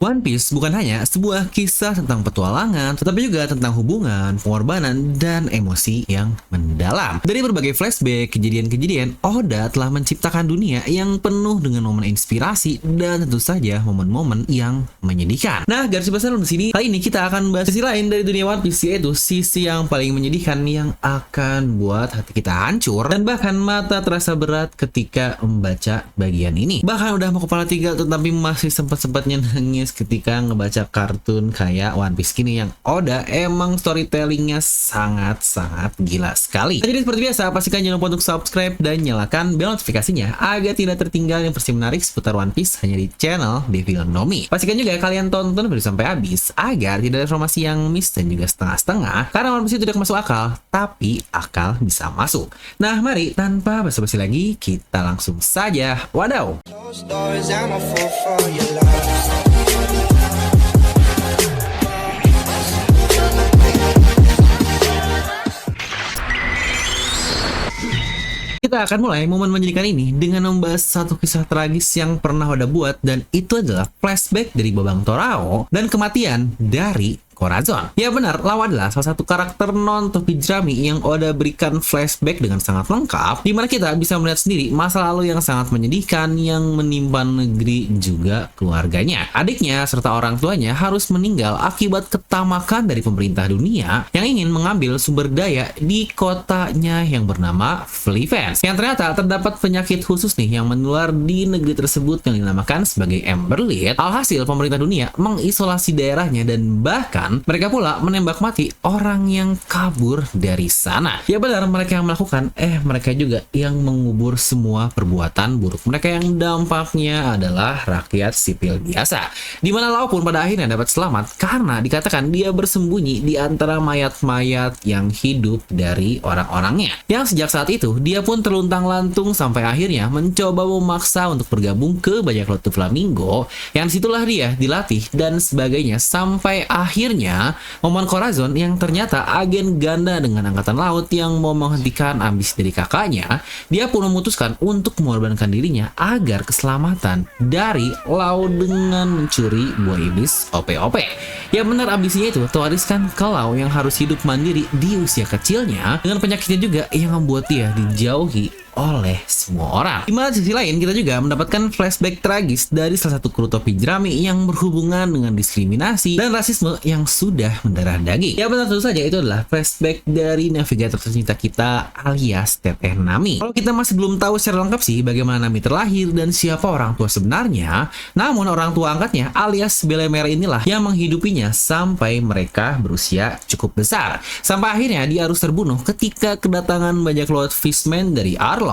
One Piece bukan hanya sebuah kisah tentang petualangan, tetapi juga tentang hubungan, pengorbanan, dan emosi yang mendalam. Dari berbagai flashback, kejadian-kejadian, Oda telah menciptakan dunia yang penuh dengan momen inspirasi dan tentu saja momen-momen yang menyedihkan. Nah, garis besar di sini, kali ini kita akan bahas sisi lain dari dunia One Piece, yaitu sisi yang paling menyedihkan yang akan buat hati kita hancur dan bahkan mata terasa berat ketika membaca bagian ini. Bahkan udah mau kepala tiga tetapi masih sempat-sempatnya nangis ketika ngebaca kartun kayak One Piece gini yang Oda emang storytellingnya sangat-sangat gila sekali. Nah, jadi seperti biasa, pastikan jangan lupa untuk subscribe dan nyalakan bel notifikasinya agar tidak tertinggal informasi menarik seputar One Piece hanya di channel Devil Nomi. Pastikan juga kalian tonton video sampai habis agar tidak ada informasi yang miss dan juga setengah-setengah, karena One Piece itu tidak masuk akal, tapi akal bisa masuk. Nah, mari tanpa basa-basi lagi kita langsung saja. Wadaw! Kita akan mulai momen menjadikan ini dengan membahas satu kisah tragis yang pernah Oda buat, dan itu adalah flashback dari Babang Torao dan kematian dari Corazon. Ya benar, Lau adalah salah satu karakter non-topi jerami yang Oda berikan flashback dengan sangat lengkap, dimana kita bisa melihat sendiri masa lalu yang sangat menyedihkan yang menimpa negeri juga keluarganya. Adiknya serta orang tuanya harus meninggal akibat ketamakan dari pemerintah dunia yang ingin mengambil sumber daya di kotanya yang bernama Fleavance, yang ternyata terdapat penyakit khusus nih yang menular di negeri tersebut yang dinamakan sebagai Emberlit. Alhasil pemerintah dunia mengisolasi daerahnya dan bahkan mereka pula menembak mati orang yang kabur dari sana. Ya benar, mereka yang melakukan, mereka juga yang mengubur semua perbuatan buruk mereka yang dampaknya adalah rakyat sipil biasa. Dimana Lau pun pada akhirnya dapat selamat karena dikatakan dia bersembunyi di antara mayat-mayat yang hidup dari orang-orangnya. Yang sejak saat itu dia pun terluntang-lantung sampai akhirnya mencoba memaksa untuk bergabung ke bajak laut Flamingo, yang disitulah dia dilatih dan sebagainya sampai akhirnya momen Corazon yang ternyata agen ganda dengan angkatan laut yang mau menghentikan ambisi dari kakaknya, dia pun memutuskan untuk mengorbankan dirinya agar keselamatan dari Lau dengan mencuri buah iblis OP-OP. Ya benar, ambisinya itu terwariskan ke Lau yang harus hidup mandiri di usia kecilnya dengan penyakitnya juga yang membuat dia dijauhi oleh semua orang. Di mana sisi lain kita juga mendapatkan flashback tragis dari salah satu kru topi jerami yang berhubungan dengan diskriminasi dan rasisme yang sudah mendarah daging. Ya benar, tentu saja itu adalah flashback dari navigator tercinta kita alias Teteh Nami. Kalau kita masih belum tahu secara lengkap sih bagaimana Nami terlahir dan siapa orang tua sebenarnya, namun orang tua angkatnya alias Bele Merah inilah yang menghidupinya sampai mereka berusia cukup besar. Sampai akhirnya dia harus terbunuh ketika kedatangan bajak laut Fishman dari Arlong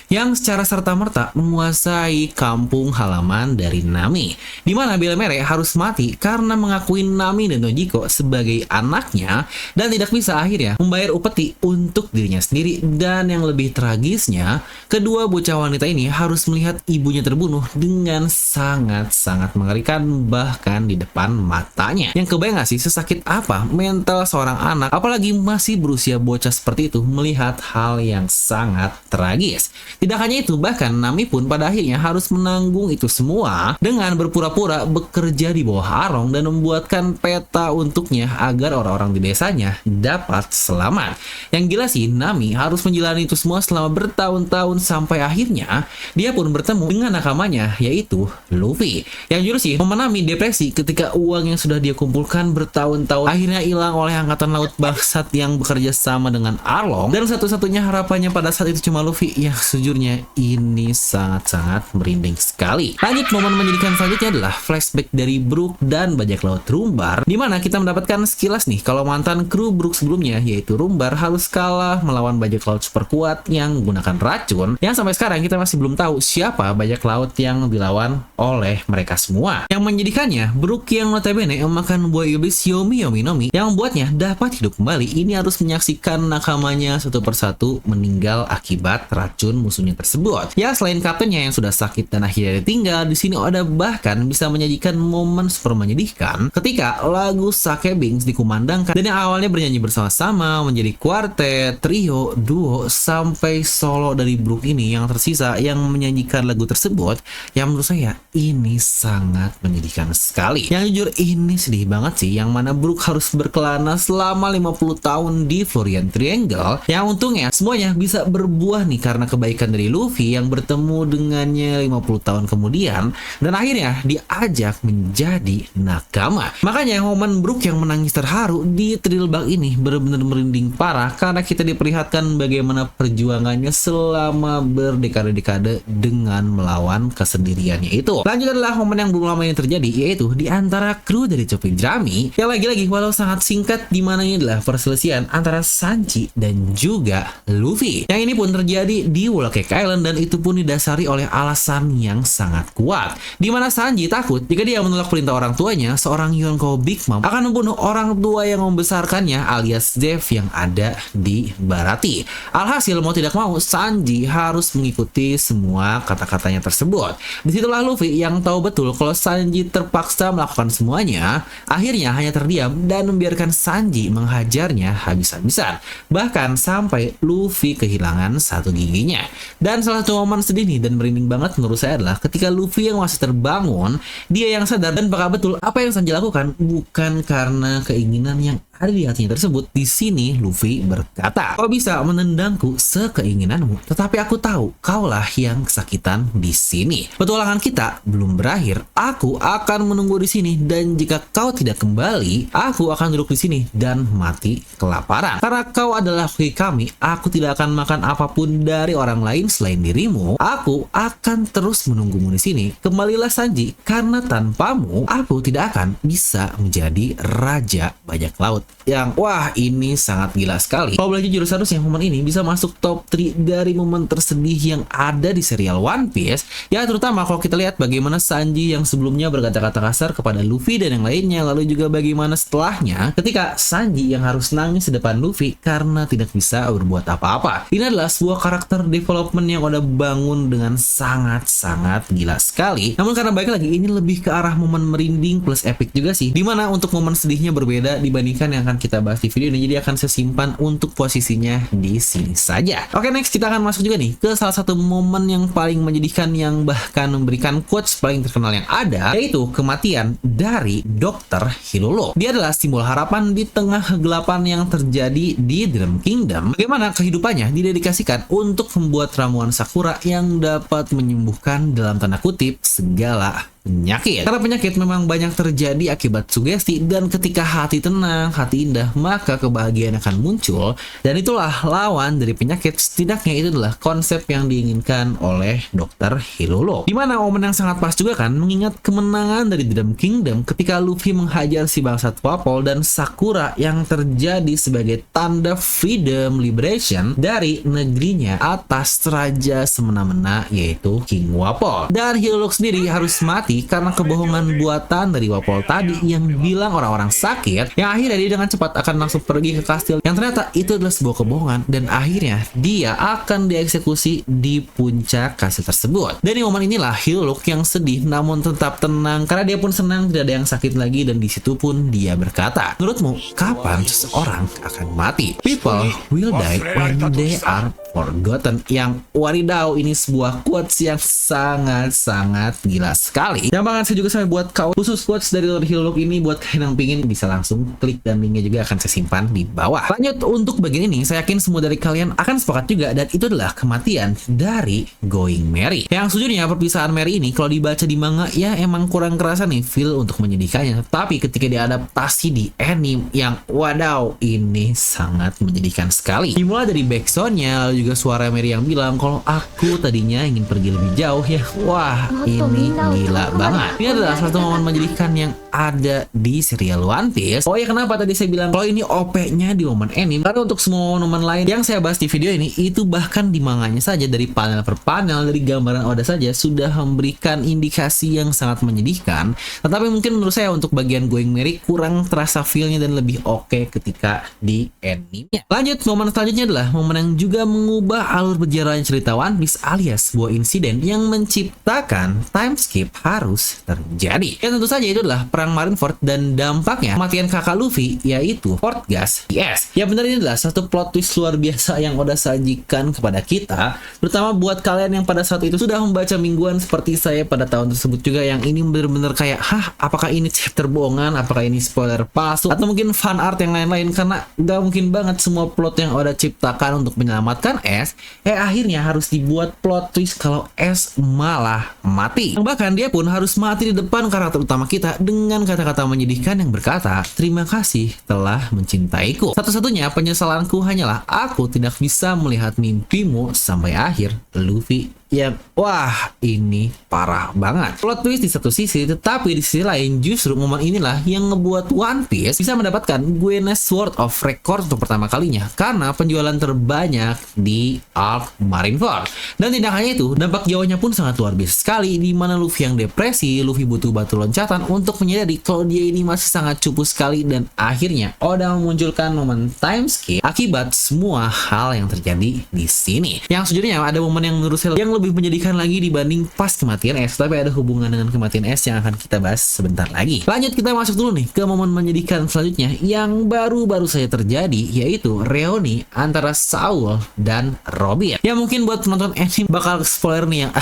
yang secara serta-merta menguasai kampung halaman dari Nami, di mana Bele Merah harus mati karena mengakui Nami dan Nojiko sebagai anaknya dan tidak bisa akhirnya membayar upeti untuk dirinya sendiri. Dan yang lebih tragisnya, kedua bocah wanita ini harus melihat ibunya terbunuh dengan sangat-sangat mengerikan bahkan di depan matanya. Yang kebayang gak sih sesakit apa mental seorang anak, apalagi masih berusia bocah seperti itu, melihat hal yang sangat tragis. Tidak hanya itu, bahkan Nami pun pada akhirnya harus menanggung itu semua dengan berpura-pura bekerja di bawah Arlong dan membuatkan peta untuknya agar orang-orang di desanya dapat selamat. Yang gila sih, Nami harus menjalani itu semua selama bertahun-tahun sampai akhirnya dia pun bertemu dengan nakamanya yaitu Luffy, yang jujur sih mengalami depresi ketika uang yang sudah dia kumpulkan bertahun-tahun akhirnya hilang oleh angkatan laut bangsat yang bekerja sama dengan Arlong, dan satu-satunya harapannya pada saat itu cuma Luffy, yang sejujurnya ini sangat-sangat merinding sekali. Lanjut, momen menyedihkan selanjutnya adalah flashback dari Brook dan bajak laut Rumbar, di mana kita mendapatkan sekilas nih kalau mantan kru Brook sebelumnya yaitu Rumbar harus kalah melawan bajak laut super kuat yang menggunakan racun, yang sampai sekarang kita masih belum tahu siapa bajak laut yang dilawan oleh mereka semua. Yang menyedihkannya, Brook yang notabene memakan buah iblis Yomi Yomi Nomi yang membuatnya dapat hidup kembali, ini harus menyaksikan nakamanya satu persatu meninggal akibat racun musuhnya tersebut. Ya, selain kaptennya yang sudah sakit dan akhirnya ditinggal, di sini Oda bahkan bisa menyajikan momen super menyedihkan ketika lagu Sake Beings dikumandangkan dan yang awalnya bernyanyi bersama-sama menjadi kuartet, trio, duo, sampai solo dari Brook ini yang tersisa yang menyanyikan lagu tersebut, yang menurut saya ini sangat menyedihkan sekali. Yang jujur ini sedih banget sih, yang mana Brook harus berkelana selama 50 tahun di Florian Triangle, yang untungnya semuanya bisa berbuah nih karena kebaikan dari Luffy yang bertemu dengannya 50 tahun kemudian dan akhirnya diajak menjadi nakama. Makanya momen Brook yang menangis terharu di Trill Bug ini benar-benar merinding parah karena kita diperlihatkan bagaimana perjuangannya selama berdekade-dekade dengan melawan kesendiriannya itu. Lanjut adalah momen yang belum lama ini terjadi, yaitu di antara kru dari Chopping Drummy yang lagi-lagi walau sangat singkat, di mana ini adalah perselisihan antara Sanji dan juga Luffy. Yang ini pun terjadi di Whole Cake Island dan itu pun didasari oleh alasan yang sangat kuat, di mana Sanji takut jika dia menolak perintah orang tuanya, seorang Yonko Big Mom akan membunuh orang tua yang membesarkannya alias Dev yang ada di Baratie. Alhasil mau tidak mau Sanji harus mengikuti semua kata-katanya tersebut. Disitulah Luffy yang tahu betul kalau Sanji terpaksa melakukan semuanya, akhirnya hanya terdiam dan membiarkan Sanji menghajarnya habis-habisan, bahkan sampai Luffy kehilangan satu giginya. Dan salah satu momen sedih nih dan merinding banget menurut saya adalah ketika Luffy yang masih terbangun, dia yang sadar dan peka betul apa yang Sanji lakukan bukan karena keinginan yang ada di hatinya tersebut. Di sini Luffy berkata, "Kau bisa menendangku sekeinginanmu, tetapi aku tahu kaulah yang kesakitan di sini. Petualangan kita belum berakhir. Aku akan menunggu di sini dan jika kau tidak kembali, aku akan duduk di sini dan mati kelaparan. Karena kau adalah hoki kami, aku tidak akan makan apapun dari orang lain selain dirimu. Aku akan terus menunggumu di sini. Kembalilah Sanji, karena tanpamu aku tidak akan bisa menjadi raja bajak laut." Yang wah, ini sangat gila sekali. Kalau boleh jujur, seharusnya momen ini bisa masuk top 3 dari momen tersedih yang ada di serial One Piece. Ya, terutama kalau kita lihat bagaimana Sanji yang sebelumnya berkata-kata kasar kepada Luffy dan yang lainnya, lalu juga bagaimana setelahnya ketika Sanji yang harus nangis di depan Luffy karena tidak bisa berbuat apa-apa. Ini adalah sebuah karakter development yang udah bangun dengan sangat-sangat gila sekali. Namun karena baik lagi ini lebih ke arah momen merinding plus epic juga sih, dimana untuk momen sedihnya berbeda dibandingkan yang akan kita bahas di video ini, jadi akan saya simpan untuk posisinya di sini saja. Oke, next kita akan masuk juga nih ke salah satu momen yang paling menyedihkan yang bahkan memberikan quotes paling terkenal yang ada, yaitu kematian dari Dr. Hilolo. Dia adalah simbol harapan di tengah kegelapan yang terjadi di Dream Kingdom. Bagaimana kehidupannya didedikasikan untuk membuat ramuan Sakura yang dapat menyembuhkan dalam tanda kutip segala penyakit. Karena penyakit memang banyak terjadi akibat sugesti, dan ketika hati tenang, hati indah, maka kebahagiaan akan muncul, dan itulah lawan dari penyakit. Setidaknya itu adalah konsep yang diinginkan oleh Dr. Hilolo. Dimana momen yang sangat pas juga kan, mengingat kemenangan dari Dream Kingdom ketika Luffy menghajar si bangsat Wapol dan Sakura yang terjadi sebagai tanda freedom liberation dari negerinya atas raja semena-mena yaitu King Wapol. Dan Hilolo sendiri harus mati karena kebohongan buatan dari Wapol tadi yang bilang orang-orang sakit, yang akhirnya dia dengan cepat akan langsung pergi ke kastil yang ternyata itu adalah sebuah kebohongan, dan akhirnya dia akan dieksekusi di puncak kastil tersebut. Dan di momen inilah Hilolo yang sedih namun tetap tenang karena dia pun senang tidak ada yang sakit lagi, dan di situ pun dia berkata, "Menurutmu kapan seseorang akan mati? People will die when they are forgotten." Yang wadidaw, ini sebuah quotes yang sangat-sangat gila sekali. Yang bahkan saya juga sampai buat khusus quotes dari Lord Hilolo ini buat kalian yang pingin bisa langsung klik, dan linknya juga akan saya simpan di bawah. Lanjut untuk bagian ini, saya yakin semua dari kalian akan sepakat juga, dan itu adalah kematian dari Going Merry. Yang sejujurnya perpisahan Merry ini kalau dibaca di manga ya emang kurang kerasa nih feel untuk menyedihkannya, tapi ketika diadaptasi di anime yang wadaw, ini sangat menyedihkan sekali. Dimulai dari backsoundnya, lalu juga suara Merry yang bilang kalau aku tadinya ingin pergi lebih jauh ya. Wah, ini gila banget. Ini adalah satu momen menyedihkan yang ada di serial One Piece. Oh ya, kenapa tadi saya bilang kalau ini OP-nya di momen anime? Karena untuk semua momen lain yang saya bahas di video ini, itu bahkan di manganya saja, dari panel per panel, dari gambaran Oda saja sudah memberikan indikasi yang sangat menyedihkan. Tetapi mungkin menurut saya untuk bagian Going Merry kurang terasa feel-nya dan lebih oke ketika di anime-nya. Lanjut, momen selanjutnya adalah momen yang juga mengubah alur berjalannya cerita One Piece, alias sebuah insiden yang menciptakan time skip harus terjadi. Ya tentu saja itu adalah perang Marineford dan dampaknya kematian kakak Luffy, yaitu Fort Gas TS. Ya benar, ini adalah satu plot twist luar biasa yang Oda sajikan kepada kita, terutama buat kalian yang pada saat itu sudah membaca mingguan seperti saya pada tahun tersebut juga, yang ini benar-benar kayak, apakah ini chapter bohongan, apakah ini spoiler palsu, atau mungkin fan art yang lain-lain, karena nggak mungkin banget semua plot yang Oda ciptakan untuk menyelamatkan Ace, akhirnya harus dibuat plot twist kalau Ace malah mati. Bahkan dia pun harus mati di depan karakter utama kita dengan kata-kata menyedihkan yang berkata, "Terima kasih telah mencintaiku. Satu-satunya penyesalanku hanyalah aku tidak bisa melihat mimpimu sampai akhir, Luffy." Ya, wah, ini parah banget. Plot twist di satu sisi, tetapi di sisi lain justru momen inilah yang ngebuat One Piece bisa mendapatkan Guinness World of Record untuk pertama kalinya karena penjualan terbanyak di arc Marineford. Dan tidak hanya itu, dampak jauhnya pun sangat luar biasa sekali, di mana Luffy yang depresi, Luffy butuh batu loncatan untuk menyadari kalau dia ini masih sangat cupu sekali, dan akhirnya Oda memunculkan momen time skip akibat semua hal yang terjadi di sini. Yang sejujurnya ada momen yang menurut saya yang lebih menyedihkan lagi dibanding pas kematian Ace, tapi ada hubungan dengan kematian Ace yang akan kita bahas sebentar lagi. Lanjut, kita masuk dulu nih ke momen menyedihkan selanjutnya yang baru-baru saja terjadi, yaitu reuni antara Saul dan Robin. Ya mungkin buat penonton anime bakal spoiler nih yang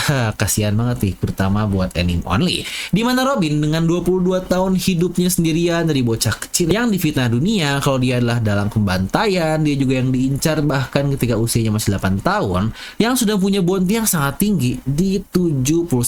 kasihan banget nih, terutama buat anime only, dimana Robin dengan 22 tahun hidupnya sendirian dari bocah kecil yang difitnah dunia kalau dia adalah dalam pembantaian, dia juga yang diincar bahkan ketika usianya masih 8 tahun, yang sudah punya bounty yang sangat tinggi di 79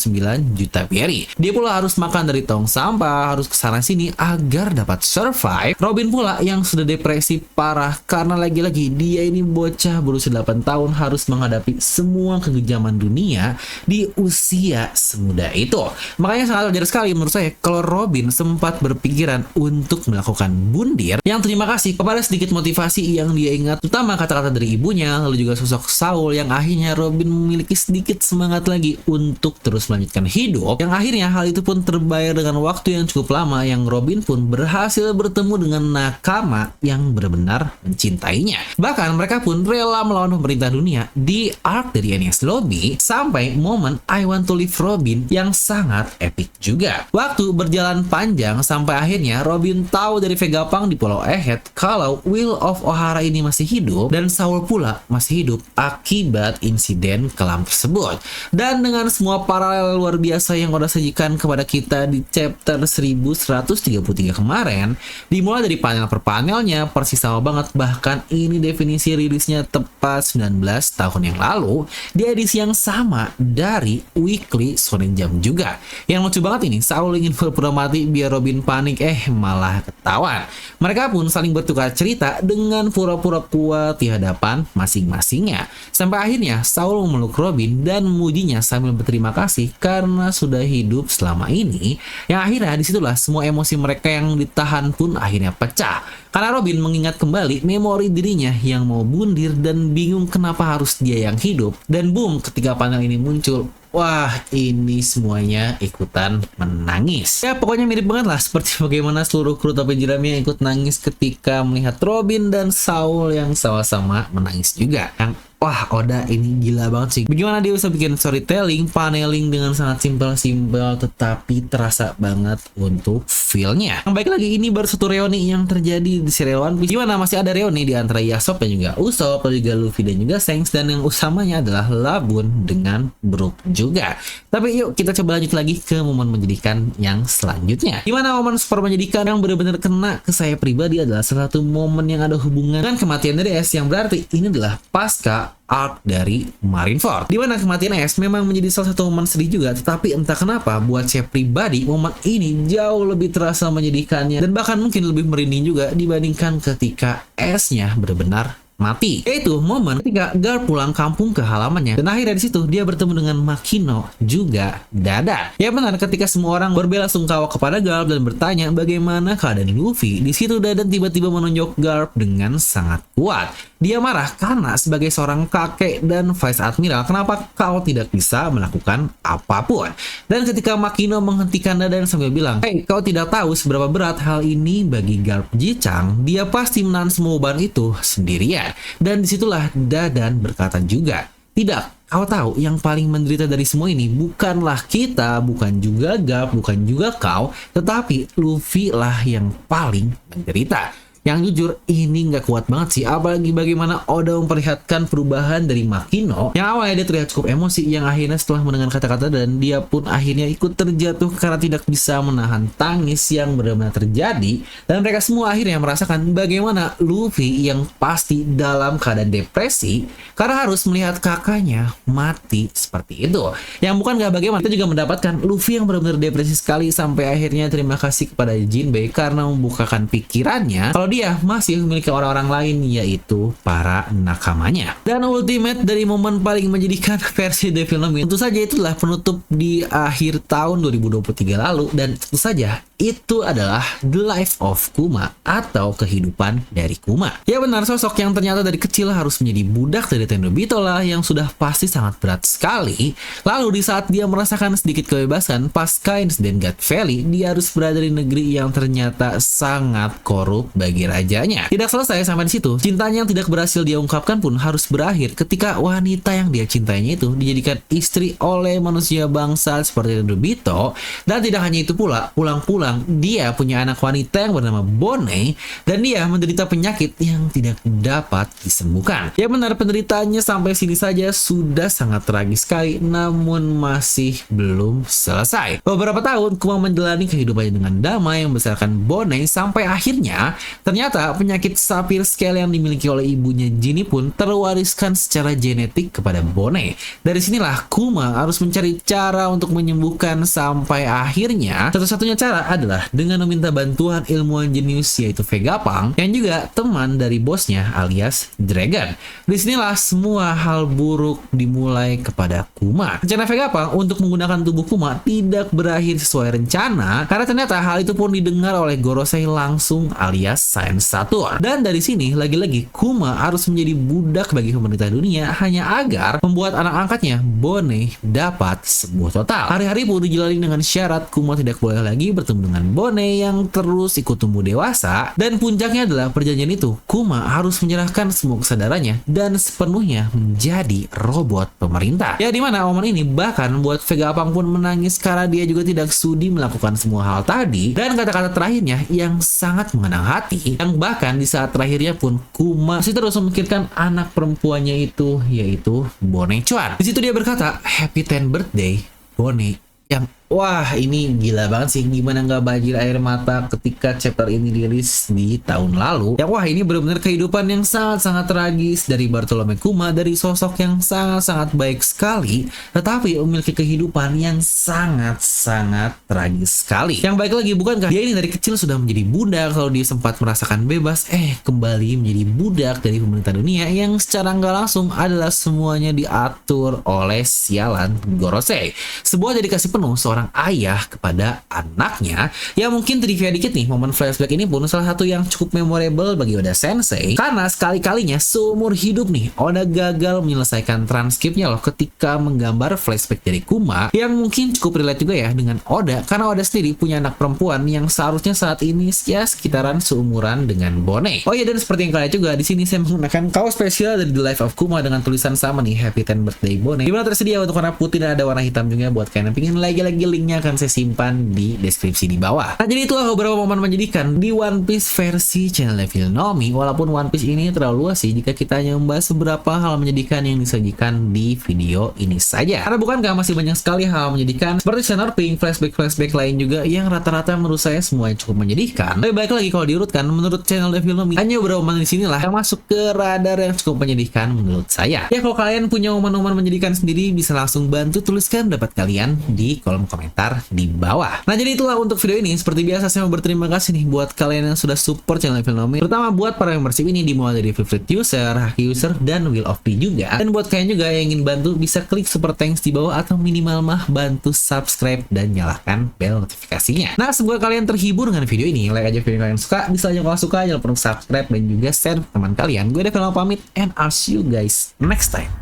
juta berry. Dia pula harus makan dari tong sampah, harus kesana sini agar dapat survive. Robin pula yang sudah depresi parah karena lagi-lagi dia ini bocah berusia 8 tahun harus menghadapi semua kekejaman dunia di usia semuda itu. Makanya sangat wajar sekali menurut saya kalau Robin sempat berpikiran untuk melakukan bundir, yang terima kasih kepada sedikit motivasi yang dia ingat, terutama kata-kata dari ibunya, lalu juga sosok Saul, yang akhirnya Robin memiliki sedikit semangat lagi untuk terus melanjutkan hidup, yang akhirnya hal itu pun terbayar dengan waktu yang cukup lama, yang Robin pun berhasil bertemu dengan nakama yang benar-benar mencintainya. Bahkan mereka pun rela melawan pemerintah dunia di arc dari Enies Lobby sampai momen I Want to Leave Robin yang sangat epic juga. Waktu berjalan panjang sampai akhirnya Robin tahu dari Vegapunk di Pulau Ahead kalau Will of O'Hara ini masih hidup dan Saul pula masih hidup akibat insiden kelam tersebut. Dan dengan semua paralel luar biasa yang Oda sajikan kepada kita di chapter 1133 kemarin, dimulai dari panel per panelnya persis sama banget, bahkan ini definisi rilisnya tepat 19 tahun yang lalu di edisi yang sama dari Weekly Shonen Jump juga. Yang lucu banget ini, Saul ingin pura-pura mati biar Robin panik, malah ketahuan. Mereka pun saling bertukar cerita dengan pura-pura kuat di hadapan masing-masingnya. Sampai akhirnya Saul memeluk Robin dan memujinya sambil berterima kasih karena sudah hidup selama ini. Yang akhirnya disitulah semua emosi mereka yang ditahan pun akhirnya pecah. Karena Robin mengingat kembali memori dirinya yang mau bundir dan bingung kenapa harus dia yang hidup. Dan boom, ketika panel ini muncul, wah, ini semuanya ikutan menangis. Ya, pokoknya mirip banget lah seperti bagaimana seluruh kru topi jerami yang ikut nangis ketika melihat Robin dan Saul yang sama-sama menangis juga. Yang wah, Oda ini gila banget sih. Bagaimana dia bisa bikin storytelling, paneling dengan sangat simpel-simpel tetapi terasa banget untuk feel-nya. Yang baik lagi, ini baru satu reuni yang terjadi di serial One Piece. Gimana masih ada reuni di antara Yasop dan juga Usopp, dan juga Luffy dan juga Shanks, dan yang utamanya adalah Labun dengan Brook juga. Tapi yuk kita coba lanjut lagi ke momen menyedihkan yang selanjutnya. Gimana momen super menyedihkan yang benar-benar kena ke saya pribadi adalah salah satu momen yang ada hubungan dengan kematian dari Ace, yang berarti ini adalah pasca arc dari Marineford, dimana kematian Ace memang menjadi salah satu momen sedih juga, tetapi entah kenapa buat saya pribadi momen ini jauh lebih terasa menyedihkannya dan bahkan mungkin lebih merinding juga dibandingkan ketika Ace-nya benar-benar mati. Yaitu momen ketika Garp pulang kampung ke halamannya dan akhirnya di situ dia bertemu dengan Makino juga Dadan. Ya benar, ketika semua orang berbelasungkawa kepada Garp dan bertanya bagaimana keadaan Luffy, di situ Dadan tiba-tiba menunjuk Garp dengan sangat kuat. Dia marah karena sebagai seorang kakek dan Vice Admiral, kenapa kau tidak bisa melakukan apapun? Dan ketika Makino menghentikan Dadan sambil bilang, "Hey, kau tidak tahu seberapa berat hal ini bagi Garp Ji-chan, dia pasti menahan semua beban itu sendirian." Dan disitulah Dadan berkata juga, "Tidak, kau tahu yang paling menderita dari semua ini bukanlah kita, bukan juga Garp, bukan juga kau, tetapi Luffy lah yang paling menderita." Yang jujur ini nggak kuat banget sih, apalagi bagaimana Oda memperlihatkan perubahan dari Makino yang awalnya dia terlihat cukup emosi, yang akhirnya setelah mendengar kata-kata dan dia pun akhirnya ikut terjatuh karena tidak bisa menahan tangis yang benar-benar terjadi, dan mereka semua akhirnya merasakan bagaimana Luffy yang pasti dalam keadaan depresi karena harus melihat kakaknya mati seperti itu. Yang bukan nggak bagaimana, kita juga mendapatkan Luffy yang benar-benar depresi sekali sampai akhirnya terima kasih kepada Jinbei karena membukakan pikirannya kalau dia masih memiliki orang-orang lain, yaitu para nakamanya. Dan ultimate dari momen paling menjadikan versi Devil no Mi, tentu saja itulah penutup di akhir tahun 2023 lalu, dan tentu saja itu adalah The Life of Kuma atau kehidupan dari Kuma. Ya benar, sosok yang ternyata dari kecil harus menjadi budak dari Tenryubito lah, yang sudah pasti sangat berat sekali. Lalu di saat dia merasakan sedikit kebebasan pasca insiden God Valley, dia harus berada di negeri yang ternyata sangat korup bagi rajanya. Tidak selesai sampai di situ, cintanya yang tidak berhasil dia ungkapkan pun harus berakhir ketika wanita yang dia cintainya itu dijadikan istri oleh manusia bangsa seperti Tenryubito. Dan tidak hanya itu pula, pulang-pulang dia punya anak wanita yang bernama Bone, dan dia menderita penyakit yang tidak dapat disembuhkan. Ya benar, penderitaannya sampai sini saja sudah sangat tragis sekali, namun masih belum selesai. Beberapa tahun Kuma menjalani kehidupannya dengan damai membesarkan Bone sampai akhirnya ternyata penyakit Sapphire Scale yang dimiliki oleh ibunya Jinny pun terwariskan secara genetik kepada Bone. Dari sinilah Kuma harus mencari cara untuk menyembuhkan sampai akhirnya satu-satunya cara adalah dengan meminta bantuan ilmuwan jenius yaitu Vegapunk yang juga teman dari bosnya alias Dragon. Disinilah semua hal buruk dimulai kepada Kuma. Rencana Vegapunk untuk menggunakan tubuh Kuma tidak berakhir sesuai rencana karena ternyata hal itu pun didengar oleh Gorosei langsung alias Science Saturn. Dan dari sini lagi-lagi Kuma harus menjadi budak bagi pemerintah dunia hanya agar membuat anak angkatnya Bone dapat sembuh total. Hari-hari pun dijalani dengan syarat Kuma tidak boleh lagi bertemu dengan Bone yang terus ikut tumbuh dewasa, dan puncaknya adalah perjanjian itu Kuma harus menyerahkan semua kesadarannya dan sepenuhnya menjadi robot pemerintah. Ya dimana momen ini bahkan membuat Vegapunk pun menangis karena dia juga tidak sudi melakukan semua hal tadi, dan kata-kata terakhirnya yang sangat mengenang hati, yang bahkan di saat terakhirnya pun Kuma masih terus memikirkan anak perempuannya itu, yaitu Bone Chuan. Di situ dia berkata, "Happy 10th birthday, Bone." Yang wah, ini gila banget sih, gimana nggak banjir air mata ketika chapter ini dirilis di tahun lalu. Yang wah, ini benar-benar kehidupan yang sangat-sangat tragis dari Bartolome Kuma, dari sosok yang sangat-sangat baik sekali, tetapi memiliki kehidupan yang sangat-sangat tragis sekali. Yang baik lagi, bukankah dia ini dari kecil sudah menjadi budak, kalau dia sempat merasakan bebas, kembali menjadi budak dari pemerintah dunia yang secara nggak langsung adalah semuanya diatur oleh sialan Gorosei. Sebuah dedikasi penuh seorang ayah kepada anaknya. Ya mungkin trivia dikit nih, momen flashback ini pun salah satu yang cukup memorable bagi Oda Sensei karena sekali-kalinya seumur hidup nih Oda gagal menyelesaikan transkripnya loh ketika menggambar flashback dari Kuma, yang mungkin cukup relate juga ya dengan Oda karena Oda sendiri punya anak perempuan yang seharusnya saat ini ya sekitaran seumuran dengan Bone. Oh iya, dan seperti yang kalian juga di sini saya menggunakan kaos spesial dari The Life of Kuma dengan tulisan sama nih, Happy 10th birthday Bone, dimana tersedia untuk warna putih dan ada warna hitam juga buat kalian yang pingin. Lagi-lagi linknya akan saya simpan di deskripsi di bawah. Nah, jadi itulah beberapa momen menjadikan di One Piece versi channel Devil no Mi. Walaupun One Piece ini terlalu luas sih jika kita hanya membahas beberapa hal menjadikan yang disajikan di video ini saja. Karena bukankah masih banyak sekali hal menjadikan seperti Channel Pink, flashback lain juga yang rata-rata menurut saya semuanya cukup menjadikan. Lebih baik lagi kalau diurutkan menurut channel Devil no Mi, hanya beberapa momen di sinilah yang masuk ke radar yang cukup menyedihkan menurut saya. Ya kalau kalian punya momen-momen menjadikan sendiri bisa langsung bantu tuliskan pendapat kalian di kolom komentar di bawah. Nah, jadi itulah untuk video ini. Seperti biasa saya mau berterima kasih nih buat kalian yang sudah support channel Filmnomi, terutama buat para membership ini dimulai dari favorite user, haki user, dan Wheel of P juga. Dan buat kalian juga yang ingin bantu bisa klik super thanks di bawah atau minimal mah bantu subscribe dan nyalakan bel notifikasinya. Nah, semoga kalian terhibur dengan video ini. Like aja video kalian suka, dislike kalau suka, jangan lupa untuk subscribe dan juga share ke teman kalian. Gue Devil pamit and I'll see you guys next time.